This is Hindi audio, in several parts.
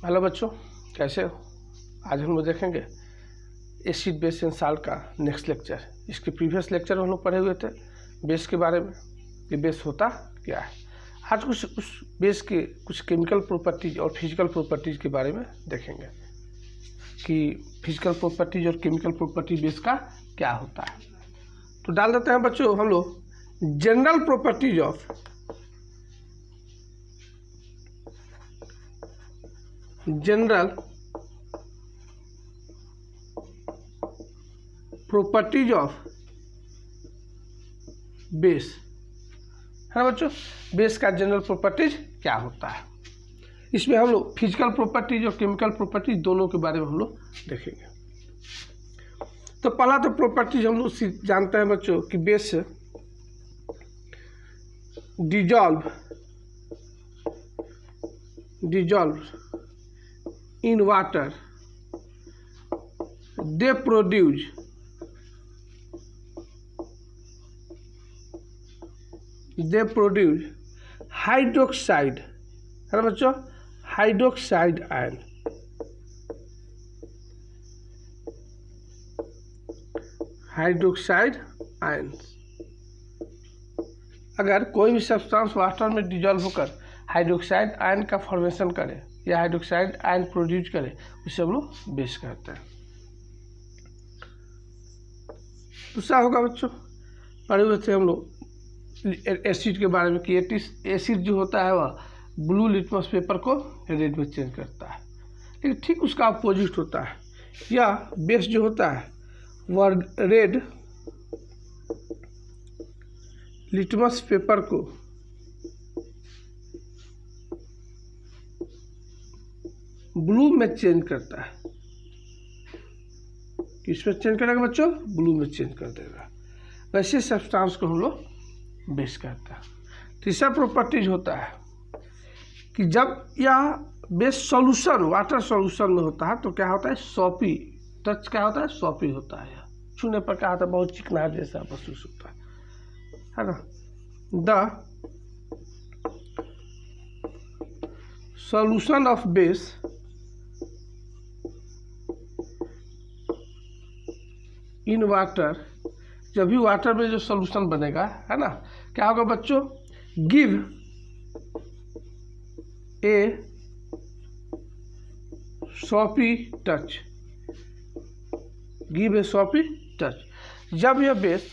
हेलो बच्चों, कैसे हो? आज हम लोग देखेंगे एसिड बेस एंड साल्ट का नेक्स्ट लेक्चर। इसके प्रीवियस लेक्चर हम लोग पढ़े हुए थे बेस के बारे में कि बेस होता क्या है। आज कुछ उस बेस के कुछ केमिकल प्रॉपर्टीज और फिजिकल प्रॉपर्टीज के बारे में देखेंगे कि फिजिकल प्रॉपर्टीज और केमिकल प्रॉपर्टी बेस का क्या होता है। तो डाल देते हैं बच्चों हम लोग general properties of general properties of base है ना बच्चों। बेस का जनरल प्रॉपर्टीज क्या होता है, इसमें हम लोग फिजिकल प्रॉपर्टीज और केमिकल प्रॉपर्टीज दोनों के बारे में हम लोग देखेंगे। तो पहला तो प्रॉपर्टीज हम लोग जानते हैं बच्चों कि base dissolve in water, they produce hydroxide है ना बच्चों, हाइड्रोक्साइड आयन। हाइड्रोक्साइड आयन अगर कोई भी सब्सटेंस वाटर में डिजॉल्व होकर हाइड्रोक्साइड आयन का फॉर्मेशन करे या हाइड्रोक्साइड आयन प्रोड्यूस करे, उसे हम लोग बेस कहते हैं। दूसरा होगा बच्चों, पढ़े हुए थे हम लोग एसिड के बारे में कि एसिड जो होता है वह ब्लू लिटमस पेपर को रेड में चेंज करता है, लेकिन ठीक उसका अपोजिट होता है। या बेस जो होता है वह रेड लिटमस पेपर को ब्लू में चेंज करता है। किस में चेंज करेगा बच्चों? ब्लू में चेंज कर देगा। वैसे सब्सटेंस को हम लोग बेस कहते हैं। तीसरा प्रॉपर्टीज होता है कि जब यह बेस सॉल्यूशन वाटर सॉल्यूशन में होता है तो क्या होता है? सॉपी टच क्या होता है? सॉपी होता है। छूने पर क्या होता है? बहुत चिकना जैसा महसूस होता है ना। The solution of base in water, जब भी वाटर में जो सॉल्यूशन बनेगा है ना, क्या होगा बच्चों? Give a soppy touch, give a soppy touch. जब यह बेस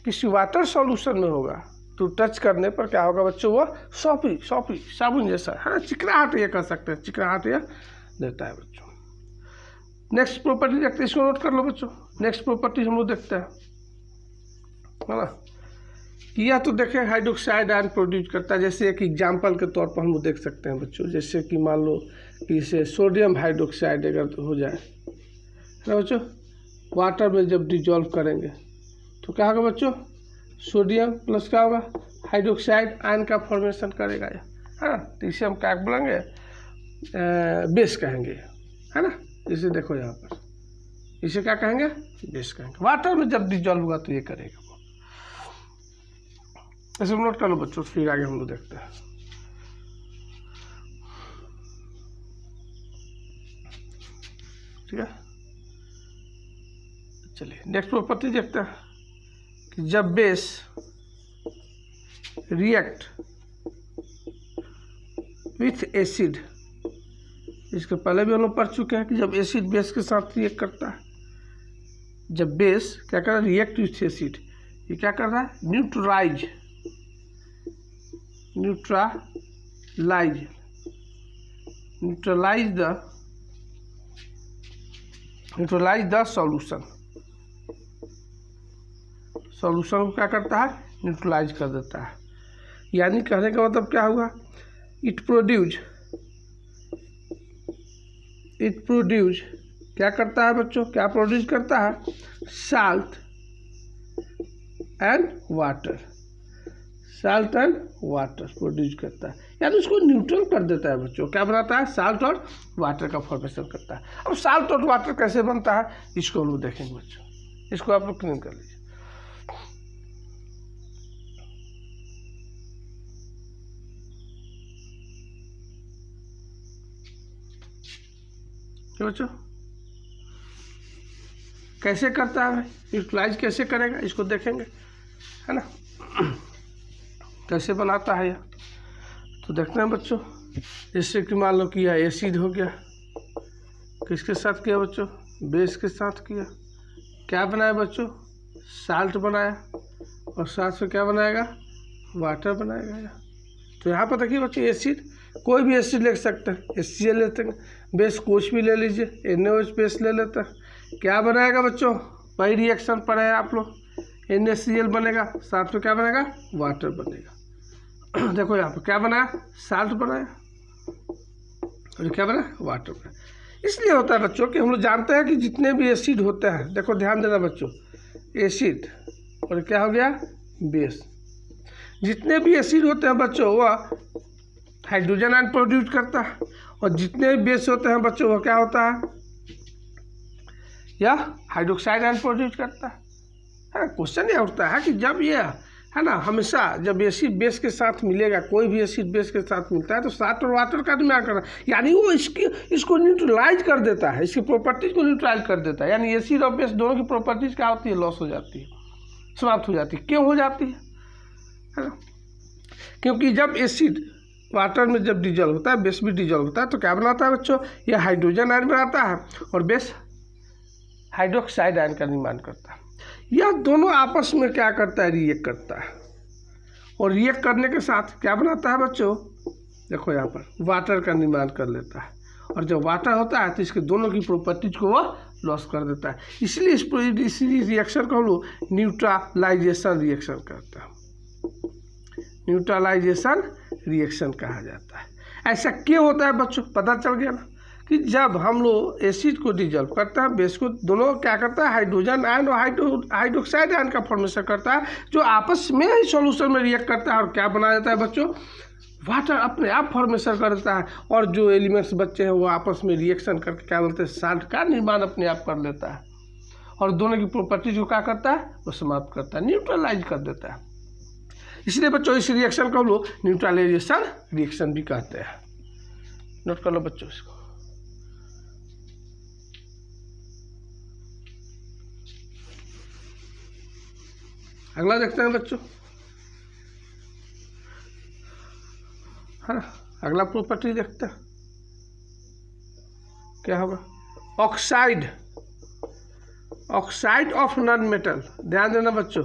किसी वाटर सॉल्यूशन में होगा तो टच करने पर क्या होगा बच्चों? वह सॉपी साबुन जैसा है ना, चिकनाहट ये कह सकते हैं, चिकनाहट यह देता है बच्चों। नेक्स्ट प्रॉपर्टी देखते हैं, इसको नोट कर लो बच्चों। नेक्स्ट प्रॉपर्टी हम लोग देखते हैं है ना कि यह तो देखें हाइड्रोक्साइड आयन प्रोड्यूस करता है। जैसे एक एग्जाम्पल के तौर पर हम लोग देख सकते हैं बच्चों, जैसे कि मान लो कि इसे सोडियम हाइड्रोक्साइड अगर हो जाए है ना बच्चों, वाटर में जब डिजॉल्व करेंगे तो क्या होगा बच्चों? सोडियम प्लस क्या होगा? हाइड्रोक्साइड आयन का फॉर्मेशन करेगा है ना। तो इसे हम क्या बोलेंगे? बेस कहेंगे है ना। इसे देखो यहाँ पर, इसे क्या कहेंगे? बेस कहेंगे। वाटर में जब डिजॉल्व होगा तो ये करेगा वो। ऐसे नोट कर लो बच्चों, फिर आगे हम लोग देखते हैं। ठीक है, चलिए नेक्स्ट प्रॉपर्टी देखते हैं कि जब बेस रिएक्ट विथ एसिड, इसके पहले भी हम लोग पढ़ चुके हैं कि जब एसिड बेस के साथ रिएक्ट करता है, जब बेस क्या कर रहा है? रिएक्ट विथ एसिड, ये क्या कर रहा है? न्यूट्रलाइज द सॉल्यूशन को क्या करता है? न्यूट्रलाइज कर देता है। यानी कहने का मतलब क्या हुआ? इट प्रोड्यूस क्या करता है बच्चों? क्या प्रोड्यूस करता है? साल्ट एंड वाटर प्रोड्यूस करता है, यानी उसको न्यूट्रल कर देता है बच्चों। क्या बनाता है? साल्ट और वाटर का फॉर्मेशन करता है। अब साल्ट और वाटर कैसे बनता है इसको हम लोग देखेंगे बच्चों। इसको आप लोग क्लीन कर लीजिए। ठीक बच्चों, कैसे करता है भाई, न्यूट्रलाइज कैसे करेगा इसको देखेंगे, है ना, कैसे बनाता है यह, तो देखते हैं बच्चों। जैसे कि मान लो किया एसिड हो गया, किसके साथ किया बच्चों, बेस के साथ किया, क्या बनाया बच्चों, साल्ट बनाया, और साथ में क्या बनाएगा, वाटर बनाएगा। तो यहाँ पर देखिए बच्चों एसिड, कोई भी एसिड ले सकते हैं, HCl लेते हैं, बेस कुछ भी ले लीजिए, NaOH बेस ले लेते हैं, क्या बनाएगा बच्चों, वही रिएक्शन पढ़े हैं आप लोग, NaCl बनेगा, साथ में क्या बनेगा, वाटर बनेगा। देखो यहाँ पर क्या बनाया, साल्ट बनाया, और क्या बनाया, वाटर बनाया। इसलिए होता है बच्चों कि हम लोग जानते हैं कि जितने भी एसिड होते हैं, देखो ध्यान देना बच्चों, एसिड और क्या हो गया, बेस, जितने भी एसिड होते हैं बच्चों वह हाइड्रोजन आयन प्रोड्यूस करता है, और जितने भी बेस होते हैं बच्चों वो क्या होता है, या हाइड्रोक्साइड आयन प्रोड्यूस करता है ना। क्वेश्चन ये उठता है कि जब ये है ना, हमेशा जब एसिड बेस के साथ मिलेगा, कोई भी एसिड बेस के साथ मिलता है तो साल्ट और वाटर का निर्माण करना, यानी वो इसको न्यूट्रलाइज कर देता है, इसकी प्रॉपर्टीज को न्यूट्रलाइज कर देता है, यानी एसिड और बेस दोनों की प्रॉपर्टीज क्या होती है, लॉस हो जाती है, समाप्त हो जाती है। क्यों हो जाती है ना, क्योंकि जब एसिड वाटर में जब डिजॉल्व होता है, बेस भी डिजॉल्व होता है, तो क्या बनाता है बच्चों, यह हाइड्रोजन आयन बनाता है, और बेस हाइड्रोक्साइड आयन का निर्माण करता है। यह दोनों आपस में क्या करता है, रिएक्ट करता है, और रिएक्ट करने के साथ क्या बनाता है बच्चों, देखो यहाँ पर वाटर का निर्माण कर लेता है, और जब वाटर होता है तो इसके दोनों की प्रॉपर्टीज को वह लॉस कर देता है। इसलिए इस रिएक्शन को हम लोग न्यूट्रलाइजेशन रिएक्शन करते हैं, न्यूट्रलाइजेशन रिएक्शन कहा जाता है। ऐसा क्यों होता है बच्चों, पता चल गया ना, कि जब हम लोग एसिड को डिजॉल्व करता है, बेस को, दोनों क्या करता है, हाइड्रोजन आयन और हाइड्रोक्साइड आयन का फॉर्मेशन करता है, जो आपस में ही सॉल्यूशन में रिएक्ट करता है, और क्या बना देता है बच्चों, वाटर अपने आप फॉर्मेशन कर देता है, और जो एलिमेंट्स बच्चे हैं वो आपस में रिएक्शन करके क्या बोलते हैं, साल्ट का निर्माण अपने आप कर लेता है, और दोनों की प्रॉपर्टीज को क्या करता है, वो समाप्त करता है, न्यूट्रलाइज कर देता है। इसलिए बच्चों इस रिएक्शन को हम लोग न्यूट्रलाइजेशन रिएक्शन भी कहते हैं। नोट कर लो बच्चों इसको। अगला देखते हैं बच्चों, है ना, अगला प्रॉपर्टी देखते हैं क्या होगा, oxide, oxide of non metal, ध्यान देना बच्चों,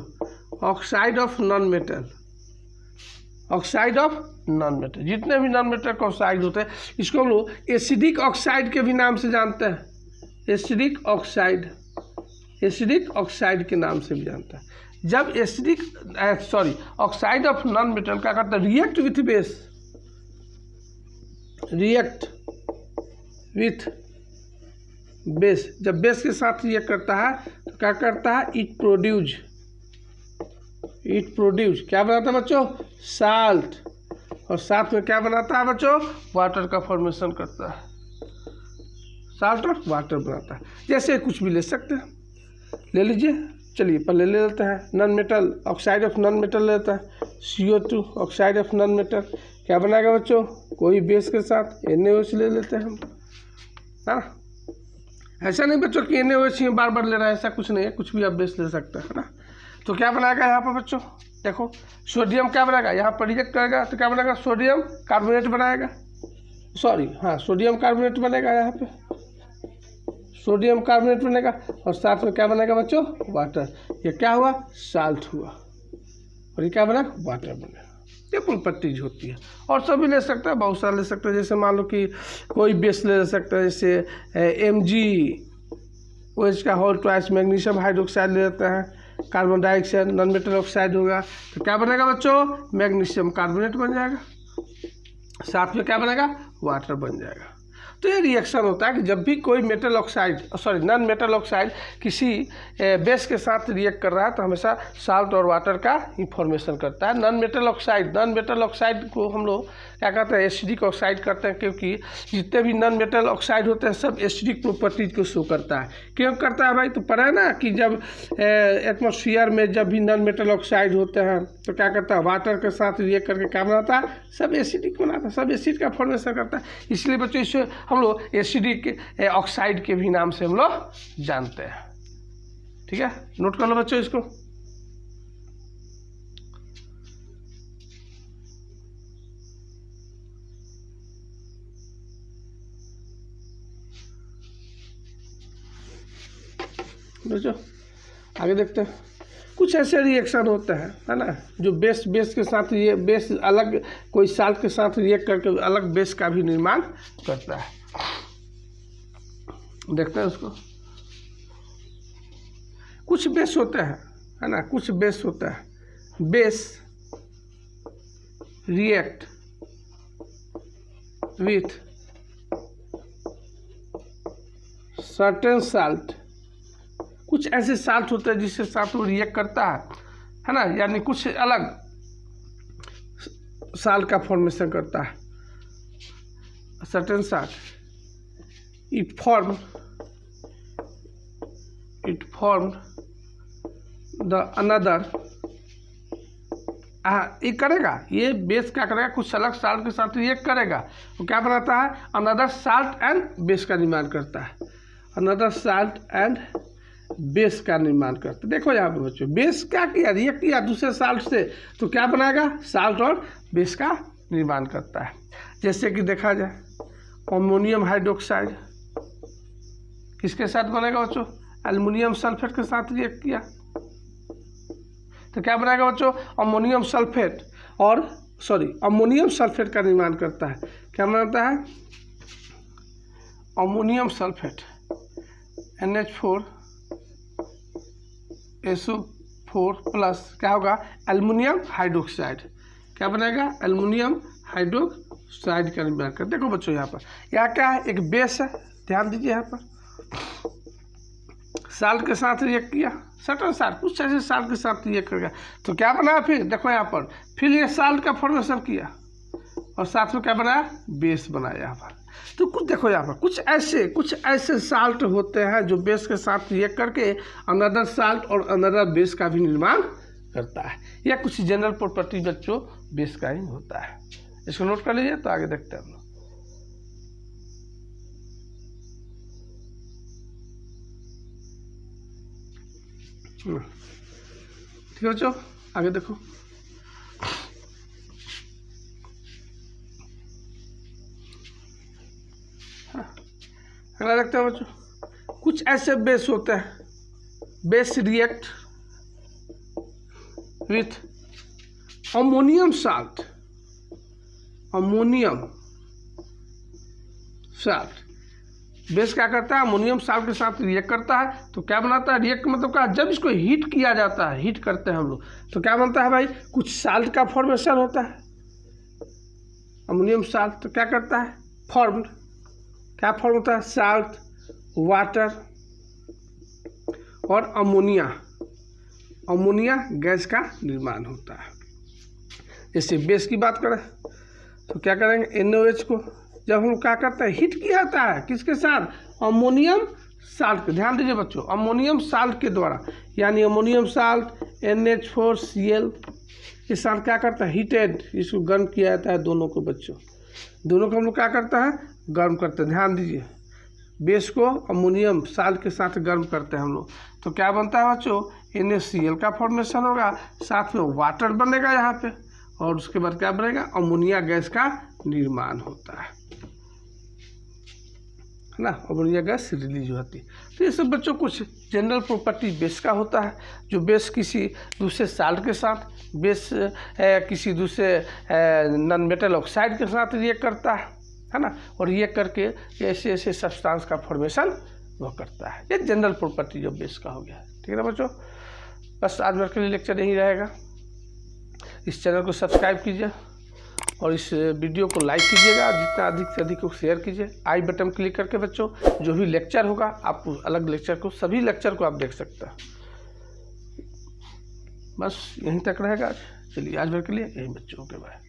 oxide of non metal, oxide of non metal, जितने भी नॉन मेटल का ऑक्साइड होते हैं इसको हम लोग एसिडिक ऑक्साइड के भी नाम से जानते हैं, एसिडिक ऑक्साइड, एसिडिक ऑक्साइड के नाम से भी जानता है। जब acidic oxide of non metal क्या करता है, react with base, react with base, जब बेस के साथ रिएक्ट करता है तो क्या करता है, इट प्रोड्यूस क्या बनाता है बच्चों, साल्ट, और साथ में क्या बनाता है बच्चों, वाटर का फॉर्मेशन करता है, साल्ट और वाटर बनाता है। जैसे कुछ भी ले सकते हैं, ले लीजिए, चलिए पहले ले लेते हैं non metal, oxide of non metal लेता है, CO2 oxide of non metal, क्या बनाएगा बच्चों, कोई बेस के साथ NaOH ले लेते हैं हम, है ना। ऐसा नहीं बच्चों कि NaOH ही बार बार ले रहा है, ऐसा कुछ नहीं है, कुछ भी आप बेस ले सकते हैं, है ना। तो क्या बनाएगा यहाँ पर बच्चों, देखो सोडियम क्या बनाएगा, यहाँ पर रिएक्ट करेगा तो क्या बनाएगा, सोडियम कार्बोनेट बनाएगा, सोडियम कार्बोनेट बनेगा, यहाँ पे सोडियम कार्बोनेट बनेगा, और साथ में क्या बनेगा बच्चों, वाटर, ये क्या हुआ, साल्ट हुआ, और ये क्या बना, वाटर बनेगा। ये प्रॉपर्टीज होती है, और सभी ले सकते हैं, बहुत सारे ले सकते हैं, जैसे मान लो कि कोई बेस ले सकते हैं, जैसे MgOH का होल ट्वाइस मैग्नीशियम हाइड्रोक्साइड ले लेते हैं, carbon dioxide non metal oxide होगा तो क्या बनेगा बच्चों, मैग्नीशियम कार्बोनेट बन जाएगा, साथ में क्या बनेगा, वाटर बन जाएगा। तो ये रिएक्शन होता है कि जब भी कोई metal oxide non metal oxide किसी बेस के साथ रिएक्ट कर रहा है तो हमेशा साल्ट और वाटर का ही फॉर्मेशन करता है। नॉन मेटल ऑक्साइड को हम लोग क्या कहते हैं, एसिडिक ऑक्साइड करते हैं, क्योंकि जितने भी नॉन मेटल ऑक्साइड होते हैं सब एसिडिक प्रॉपर्टीज को शो करता है। क्यों करता है भाई, तो पता है ना कि जब एटमॉस्फेयर में जब भी नॉन मेटल ऑक्साइड होते हैं तो क्या करता है, वाटर के साथ रिएक्ट करके क्या बनाता है, सब एसिडिक बनाता है, सब एसिड का फॉर्मेशन करता है। इसलिए बच्चों इसे हम लोग एसिडिक ऑक्साइड के भी नाम से हम लोग जानते हैं। ठीक है, नोट कर लो बच्चों इसको। बच्चों आगे देखते हैं। कुछ ऐसे रिएक्शन होते हैं, है ना, जो बेस के साथ, ये बेस अलग कोई साल्ट के साथ रिएक्ट करके अलग बेस का भी निर्माण करता है। देखते हैं उसको। कुछ बेस होते हैं, है ना, कुछ बेस होता है। Base react with certain salt. कुछ ऐसे साल्ट होते हैं जिसके साथ वो रिएक्ट करता है ना, यानी कुछ अलग साल्ट का फॉर्मेशन करता है। Certain salt it form the another, ये करेगा, ये बेस क्या करेगा, कुछ अलग साल्ट के साथ रिएक्ट करेगा, वो क्या बनाता है, अनदर साल्ट एंड बेस का निर्माण करता है। अनदर साल्ट एंड बेस का निर्माण करते। देखो यहाँ पे बच्चों, बेस क्या किया, रिएक्ट किया दूसरे साल्ट से, तो क्या बनाएगा, साल्ट और बेस का निर्माण करता है। जैसे कि देखा जाए अमोनियम हाइड्रोक्साइड किसके साथ बनेगा बच्चों, एल्युमिनियम सल्फेट के साथ रिएक्ट किया तो क्या बनाएगा बच्चों, अमोनियम सल्फेट और अमोनियम सल्फेट का निर्माण करता है। क्या बनाता है, ammonium sulphate NH4 SO4 plus क्या होगा, एल्युमिनियम हाइड्रोक्साइड। क्या बनेगा, एल्युमिनियम हाइड्रोक्साइड का निर्माण कर। देखो बच्चों यहाँ पर यहाँ क्या है, एक बेस है, ध्यान दीजिए यहाँ पर, साल्ट के साथ रिएक्ट किया, सर्टेन साल्ट, कुछ ऐसे साल्ट के साथ रिएक्ट कर गया तो क्या बना, फिर देखो यहाँ पर, फिर ये साल्ट का फॉर्मेशन किया और साथ में क्या बनाया, बेस बनाया यहाँ पर। तो कुछ देखो यहाँ पर कुछ ऐसे साल्ट होते हैं जो बेस के साथ रिएक्ट करके अनदर साल्ट और अनदर बेस का भी निर्माण करता है। यह कुछ जनरल प्रॉपर्टी बच्चों बेस का ही होता है। इसको नोट कर लीजिए, तो आगे देखते हैं हम लोग। ठीक है बच्चों, आगे देखो। अगला देखते हैं बच्चों, कुछ ऐसे बेस होते हैं, base react with ammonium salt. Base क्या करता है, अमोनियम साल्ट के साथ रिएक्ट करता है तो क्या बनाता है, रिएक्ट मतलब क्या, जब इसको हीट किया जाता है, हीट करते हैं हम लोग, तो क्या बनता है भाई, कुछ साल्ट का फॉर्मेशन होता है। अमोनियम साल्ट तो क्या करता है, क्या फॉर्म होता है, साल्ट, वाटर और अमोनिया गैस का निर्माण होता है। जैसे बेस की बात करें तो क्या करेंगे, NOH को जब हम क्या करते हैं, हीट किया जाता है किसके साथ, अमोनियम साल्ट। ध्यान दीजिए बच्चों, अमोनियम साल्ट के द्वारा, यानी अमोनियम साल्ट NH4Cl, ये साल्ट क्या करता है, हीटेड, इसको गर्म किया जाता है दोनों को बच्चों, दोनों को हम लोग क्या करता है, गर्म करते हैं। ध्यान दीजिए, बेस को अमोनियम साल्ट के साथ गर्म करते हैं हम लोग, तो क्या बनता है बच्चों, NaCl का फॉर्मेशन होगा, साथ में वाटर बनेगा यहाँ पे, और उसके बाद क्या बनेगा, अमोनिया गैस का निर्माण होता है ना, अमोनिया गैस रिलीज होती है। तो ये सब बच्चों कुछ जनरल प्रॉपर्टी बेस का होता है, जो बेस किसी दूसरे साल्ट के साथ, बेस किसी दूसरे नॉन मेटल ऑक्साइड के साथ रिएक्ट करता है ना, और रिएक्ट करके ऐसे ऐसे सब्सटेंस का फॉर्मेशन वो करता है। ये जनरल प्रॉपर्टी जो बेस का हो गया। ठीक है ना बच्चों, बस आज भर के लिए लेक्चर यही रहेगा। इस चैनल को सब्सक्राइब कीजिए और इस वीडियो को लाइक कीजिएगा, जितना अधिक से अधिक को शेयर कीजिए। आई बटन क्लिक करके बच्चों जो भी लेक्चर होगा, आप अलग लेक्चर को, सभी लेक्चर को आप देख सकते हैं। बस यहीं तक रहेगा आज। चलिए आज भर के लिए यही बच्चों, ओके बाय।